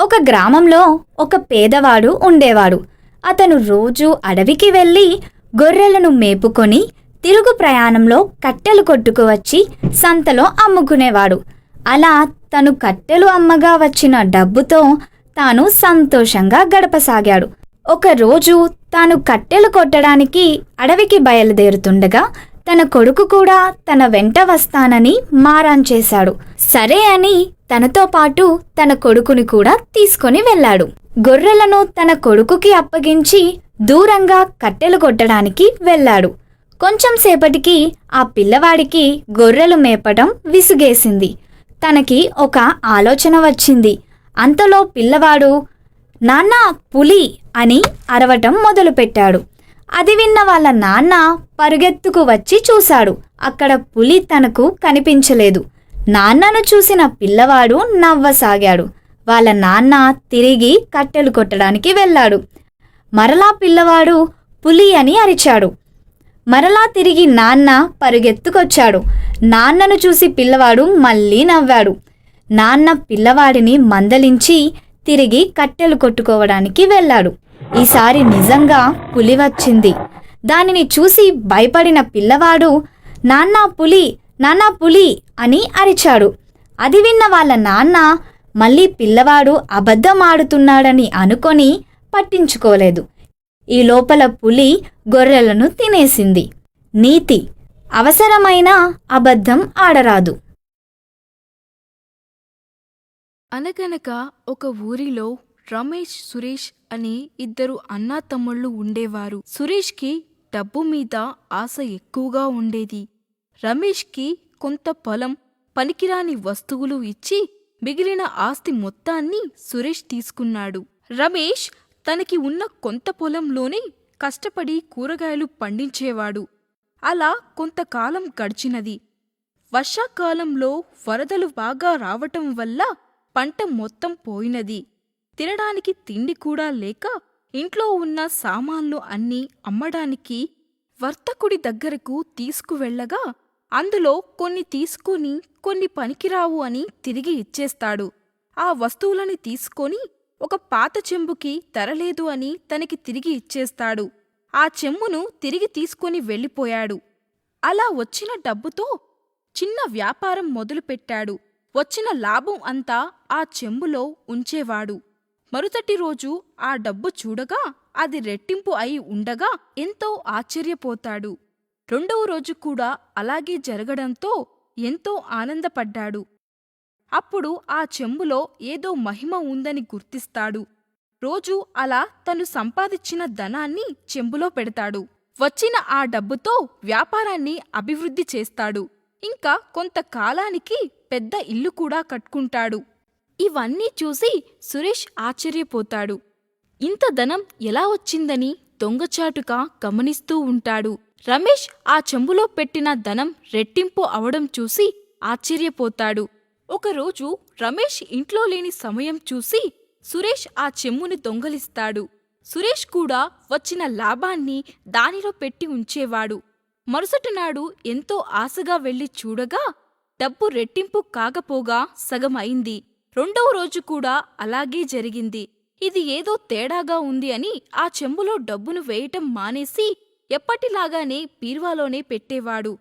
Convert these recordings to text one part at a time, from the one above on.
ఒక గ్రామంలో ఒక పేదవాడు ఉండేవాడు. అతను రోజూ అడవికి వెళ్ళి గొర్రెలను మేపుకొని తిరుగు ప్రయాణంలో కట్టెలు కొట్టుకువచ్చి సంతలో అమ్ముకునేవాడు. అలా తను కట్టెలు అమ్మగా వచ్చిన డబ్బుతో తాను సంతోషంగా గడపసాగాడు. ఒకరోజు తాను కట్టెలు కొట్టడానికి అడవికి బయలుదేరుతుండగా తన కొడుకు కూడా తన వెంట వస్తానని మారాన్ చేశాడు. సరే అని తనతో పాటు తన కొడుకుని కూడా తీసుకొని వెళ్ళాడు. గొర్రెలను తన కొడుకుకి అప్పగించి దూరంగా కట్టెలు కొట్టడానికి వెళ్ళాడు. కొంచెం సేపటికి ఆ పిల్లవాడికి గొర్రెలు మేపటం విసుగేసింది. తనకి ఒక ఆలోచన వచ్చింది. అంతలో పిల్లవాడు నాన్న పులి అని అరవటం మొదలుపెట్టాడు. అది విన్న వాళ్ళ నాన్న పరుగెత్తుకు వచ్చి చూశాడు. అక్కడ పులి తనకు కనిపించలేదు. నాన్నను చూసిన పిల్లవాడు నవ్వసాగాడు. వాళ్ళ నాన్న తిరిగి కట్టెలు కొట్టడానికి వెళ్ళాడు. మరలా పిల్లవాడు పులి అని అరిచాడు. మరలా తిరిగి నాన్న పరుగెత్తుకొచ్చాడు. నాన్నను చూసి పిల్లవాడు మళ్ళీ నవ్వాడు. నాన్న పిల్లవాడిని మందలించి తిరిగి కట్టెలు కొట్టుకోవడానికి వెళ్ళాడు. ఈసారి నిజంగా పులి వచ్చింది. దానిని చూసి భయపడిన పిల్లవాడు నాన్నా పులి, నాన్నా పులి అని అరిచాడు. అది విన్న వాళ్ళ నాన్న మళ్ళీ పిల్లవాడు అబద్ధం ఆడుతున్నాడని అనుకొని పట్టించుకోలేదు. ఈ లోపల పులి గొర్రెలను తినేసింది. నీతి: అవసరమైన అబద్ధం ఆడరాదు. అనగనగా ఒక ఊరిలో రమేష్, సురేష్ అనే ఇద్దరు అన్నాతమ్ముళ్ళు ఉండేవారు. సురేష్కి డబ్బు మీద ఆశ ఎక్కువగా ఉండేది. రమేష్కి కొంత పొలం, పనికిరాని వస్తువులు ఇచ్చి మిగిలిన ఆస్తి మొత్తాన్ని సురేష్ తీసుకున్నాడు. రమేష్ తనకి ఉన్న కొంత పొలంలోనే కష్టపడి కూరగాయలు పండించేవాడు. అలా కొంతకాలం గడిచినది. వర్షాకాలంలో వరదలు బాగా రావటం వల్ల పంట మొత్తం పోయినది. తినడానికి తిండి కూడా లేక ఇంట్లో ఉన్న సామాన్లు అన్నీ అమ్మడానికి వర్తకుడి దగ్గరకు తీసుకువెళ్లగా అందులో కొన్ని తీసుకుని కొన్ని పనికిరావు అని తిరిగి ఇచ్చేస్తాడు. ఆ వస్తువులని తీసుకొని ఒక పాత చెంబుకి ధరలేదు అని తనకి తిరిగి ఇచ్చేస్తాడు. ఆ చెంబును తిరిగి తీసుకొని వెళ్ళిపోయాడు. అలా వచ్చిన డబ్బుతో చిన్న వ్యాపారం మొదలుపెట్టాడు. వచ్చిన లాభం అంతా ఆ చెంబులో ఉంచేవాడు. మరుసటి రోజు ఆ డబ్బు చూడగా అది రెట్టింపు అయి ఉండగా ఎంతో ఆశ్చర్యపోతాడు. రెండవ రోజు కూడా అలాగే జరగడంతో ఎంతో ఆనందపడ్డాడు. అప్పుడు ఆ చెంబులో ఏదో మహిమ ఉందని గుర్తిస్తాడు. రోజూ అలా తను సంపాదించిన ధనాన్ని చెంబులో పెడతాడు. వచ్చిన ఆ డబ్బుతో వ్యాపారాన్ని అభివృద్ధి చేస్తాడు. ఇంకా కొంతకాలానికి పెద్ద ఇల్లు కూడా కట్టుకుంటాడు. ఇవన్నీ చూసి సురేష్ ఆశ్చర్యపోతాడు. ఇంత ధనం ఎలా వచ్చిందని దొంగచాటుగా గమనిస్తూ ఉంటాడు. రమేష్ ఆ చెంబులో పెట్టిన ధనం రెట్టింపు అవడం చూసి ఆశ్చర్యపోతాడు. ఒకరోజు రమేష్ ఇంట్లో లేని సమయం చూసి సురేష్ ఆ చెంబుని దొంగలిస్తాడు. సురేష్ కూడా వచ్చిన లాభాన్ని దానిలో పెట్టి ఉంచేవాడు. మరుసటినాడు ఎంతో ఆశగా వెళ్లి చూడగా డబ్బు రెట్టింపు కాకపోగా సగం అయింది. రెండవ రోజు కూడా అలాగే జరిగింది. ఇది ఏదో తేడాగా ఉంది అని ఆ చెంబులో డబ్బును వేయటం మానేసి ఎప్పటిలాగానే బీరువాలోనే పెట్టేవాడు.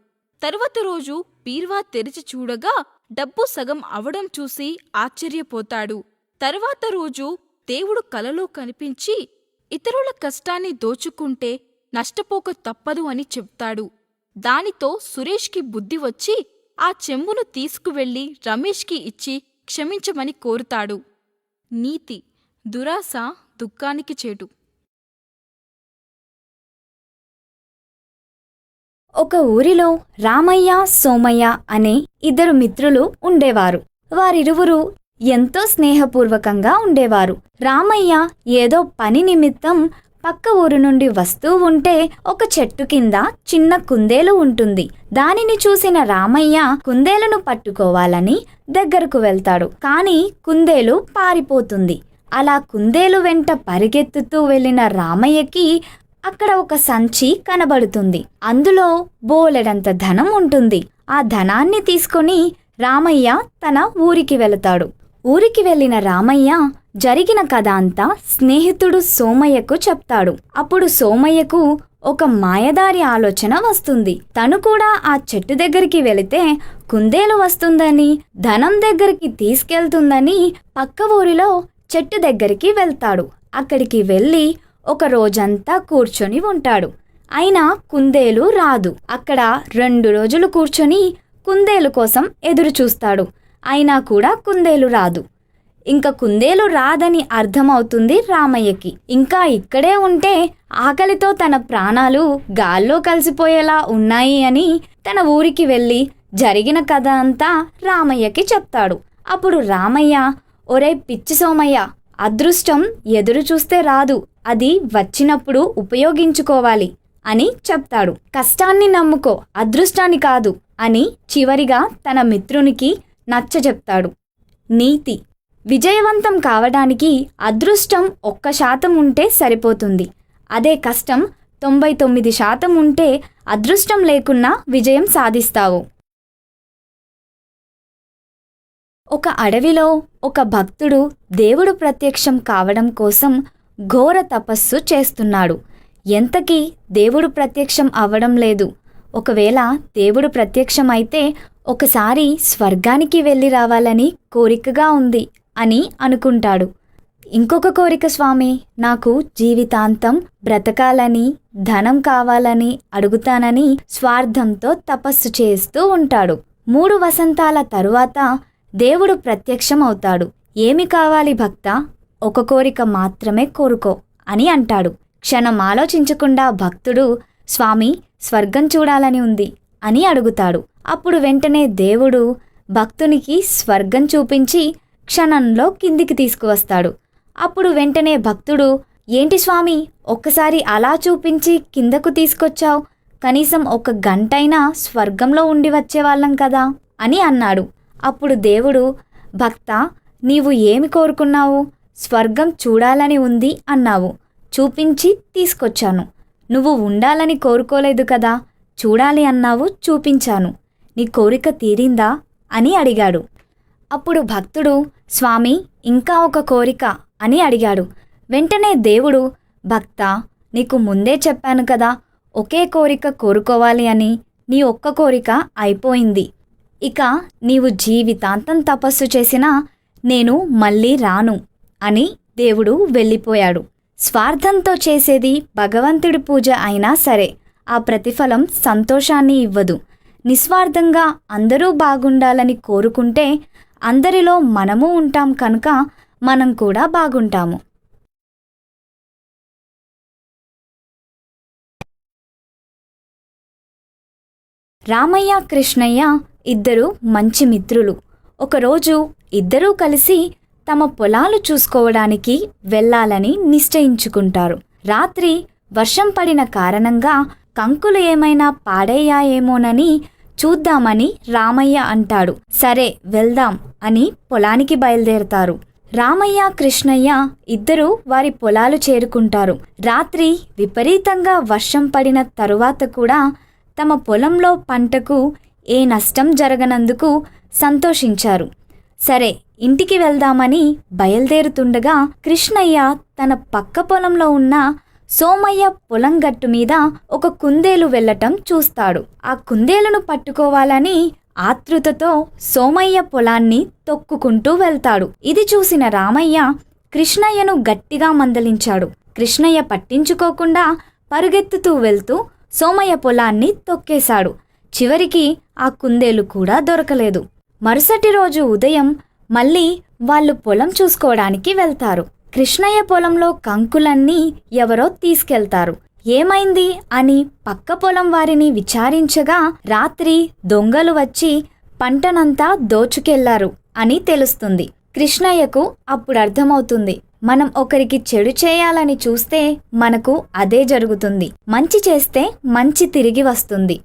తరువాత రోజు బీరువా తెరిచి చూడగా డబ్బు సగం అవడం చూసి ఆశ్చర్యపోతాడు. తర్వాత రోజు దేవుడు కలలో కనిపించి ఇతరుల కష్టాన్ని దోచుకుంటే నష్టపోక తప్పదు అని చెప్తాడు. దానితో సురేష్కి బుద్ధి వచ్చి ఆ చెంబును తీసుకువెళ్లి రమేష్కి ఇచ్చి క్షమించమని కోరుతాడు. నీతి: దురాశ దుఃఖానికి చేటు. ఒక ఊరిలో రామయ్య, సోమయ్య అనే ఇద్దరు మిత్రులు ఉండేవారు. వారిరువురు ఎంతో స్నేహపూర్వకంగా ఉండేవారు. రామయ్య ఏదో పని నిమిత్తం పక్క ఊరు నుండి వస్తూ ఉంటే ఒక చెట్టు కింద చిన్న కుందేలు ఉంటుంది. దానిని చూసిన రామయ్య కుందేలును పట్టుకోవాలని దగ్గరకు వెళ్తాడు. కానీ కుందేలు పారిపోతుంది. అలా కుందేలు వెంట పరిగెత్తుతూ వెళ్లిన రామయ్యకి అక్కడ ఒక సంచి కనబడుతుంది. అందులో బోలెడంత ధనం ఉంటుంది. ఆ ధనాన్ని తీసుకొని రామయ్య తన ఊరికి వెళతాడు. ఊరికి వెళ్ళిన రామయ్య జరిగిన కథ అంతా స్నేహితుడు సోమయ్యకు చెప్తాడు. అప్పుడు సోమయ్యకు ఒక మాయదారి ఆలోచన వస్తుంది. తను కూడా ఆ చెట్టు దగ్గరికి వెళితే కుందేలు వస్తుందని, ధనం దగ్గరికి తీసుకెళ్తుందని పక్క ఊరిలో చెట్టు దగ్గరికి వెళ్తాడు. అక్కడికి వెళ్ళి ఒక రోజంతా కూర్చొని ఉంటాడు. అయినా కుందేలు రాదు. అక్కడ 2 రోజులు కూర్చొని కుందేలు కోసం ఎదురు చూస్తాడు. అయినా కూడా కుందేలు రాదు. ఇంకా కుందేలు రాదని అర్థమవుతుంది రామయ్యకి. ఇంకా ఇక్కడే ఉంటే ఆకలితో తన ప్రాణాలు గాల్లో కలిసిపోయేలా ఉన్నాయి అని తన ఊరికి వెళ్ళి జరిగిన కథ అంతా రామయ్యకి చెప్తాడు. అప్పుడు రామయ్య, ఒరే పిచ్చి సోమయ్య, అదృష్టం ఎదురు చూస్తే రాదు, అది వచ్చినప్పుడు ఉపయోగించుకోవాలి అని చెప్తాడు. కష్టాన్ని నమ్ముకో, అదృష్టాన్ని కాదు అని చివరిగా తన మిత్రునికి నచ్చజెప్తాడు. నీతి: విజయవంతం కావడానికి అదృష్టం 1% ఉంటే సరిపోతుంది. అదే కష్టం 99% ఉంటే అదృష్టం లేకున్నా విజయం సాధిస్తావు. ఒక అడవిలో ఒక భక్తుడు దేవుడు ప్రత్యక్షం కావడం కోసం ఘోర తపస్సు చేస్తున్నాడు. ఎంతకీ దేవుడు ప్రత్యక్షం అవ్వడం లేదు. ఒకవేళ దేవుడు ప్రత్యక్షమైతే ఒకసారి స్వర్గానికి వెళ్ళి రావాలని కోరికగా ఉంది అని అనుకుంటాడు. ఇంకొక కోరిక స్వామి, నాకు జీవితాంతం బ్రతకాలని, ధనం కావాలని అడుగుతానని స్వార్థంతో తపస్సు చేస్తూ ఉంటాడు. 3 వసంతాల తరువాత దేవుడు ప్రత్యక్షం అవుతాడు. ఏమి కావాలి భక్తా? ఒక కోరిక మాత్రమే కోరుకో అని అంటాడు. క్షణం ఆలోచించకుండా భక్తుడు, స్వామి, స్వర్గం చూడాలని ఉంది అని అడుగుతాడు. అప్పుడు వెంటనే దేవుడు భక్తునికి స్వర్గం చూపించి క్షణంలో కిందికి తీసుకువస్తాడు. అప్పుడు వెంటనే భక్తుడు, ఏంటి స్వామి, ఒక్కసారి అలా చూపించి కిందకు తీసుకొచ్చావు, కనీసం 1 గంటైనా స్వర్గంలో ఉండి వచ్చేవాళ్ళం కదా అని అన్నాడు. అప్పుడు దేవుడు, భక్తా, నీవు ఏమి కోరుకున్నావు? స్వర్గం చూడాలని ఉంది అన్నావు, చూపించి తీసుకొచ్చాను. నువ్వు ఉండాలని కోరుకోలేదు కదా, చూడాలి అన్నావు, చూపించాను. నీ కోరిక తీరిందా అని అడిగాడు. అప్పుడు భక్తుడు, స్వామి, ఇంకా ఒక కోరిక అని అడిగాడు. వెంటనే దేవుడు, భక్తా, నీకు ముందే చెప్పాను కదా, ఒకే కోరిక కోరుకోవాలి అని. నీ ఒక్క కోరిక అయిపోయింది. ఇక నీవు జీవితాంతం తపస్సు చేసినా నేను మళ్ళీ రాను అని దేవుడు వెళ్ళిపోయాడు. స్వార్థంతో చేసేది భగవంతుడి పూజ అయినా సరే ఆ ప్రతిఫలం సంతోషాన్ని ఇవ్వదు. నిస్వార్థంగా అందరూ బాగుండాలని కోరుకుంటే అందరిలో మనము ఉంటాం కనుక మనం కూడా బాగుంటాము. రామయ్య, కృష్ణయ్య ఇద్దరు మంచి మిత్రులు. ఒకరోజు ఇద్దరూ కలిసి తమ పొలాలు చూసుకోవడానికి వెళ్ళాలని నిశ్చయించుకుంటారు. రాత్రి వర్షం పడిన కారణంగా కంకులు ఏమైనా పాడయ్యాయేమోనని చూద్దామని రామయ్య అంటాడు. సరే వెళ్దాం అని పొలానికి బయలుదేరతారు. రామయ్య, కృష్ణయ్య ఇద్దరూ వారి పొలాలు చేరుకుంటారు. రాత్రి విపరీతంగా వర్షం పడిన తరువాత కూడా తమ పొలంలో పంటకు ఏ నష్టం జరగనందుకు సంతోషించారు. సరే ఇంటికి వెళ్దామని బయలుదేరుతుండగా కృష్ణయ్య తన పక్క పొలంలో ఉన్న సోమయ్య పొలం గట్టు మీద ఒక కుందేలు వెళ్ళటం చూస్తాడు. ఆ కుందేలును పట్టుకోవాలని ఆతృతతో సోమయ్య పొలాన్ని తొక్కుకుంటూ వెళ్తాడు. ఇది చూసిన రామయ్య కృష్ణయ్యను గట్టిగా మందలించాడు. కృష్ణయ్య పట్టించుకోకుండా పరుగెత్తుతూ వెళ్తూ సోమయ్య పొలాన్ని తొక్కేశాడు. చివరికి ఆ కుందేలు కూడా దొరకలేదు. మరుసటి రోజు ఉదయం మళ్ళీ వాళ్ళు పొలం చూసుకోవడానికి వెళ్తారు. కృష్ణయ్య పొలంలో కంకులన్నీ ఎవరో తీసుకెళ్తారు. ఏమైంది అని పక్క పొలం వారిని విచారించగా రాత్రి దొంగలు వచ్చి పంటనంతా దోచుకెళ్లారు అని తెలుస్తుంది. కృష్ణయ్యకు అప్పుడు అర్థమవుతుంది, మనం ఒకరికి చెడు చేయాలని చూస్తే మనకు అదే జరుగుతుంది, మంచి చేస్తే మంచి తిరిగి వస్తుంది.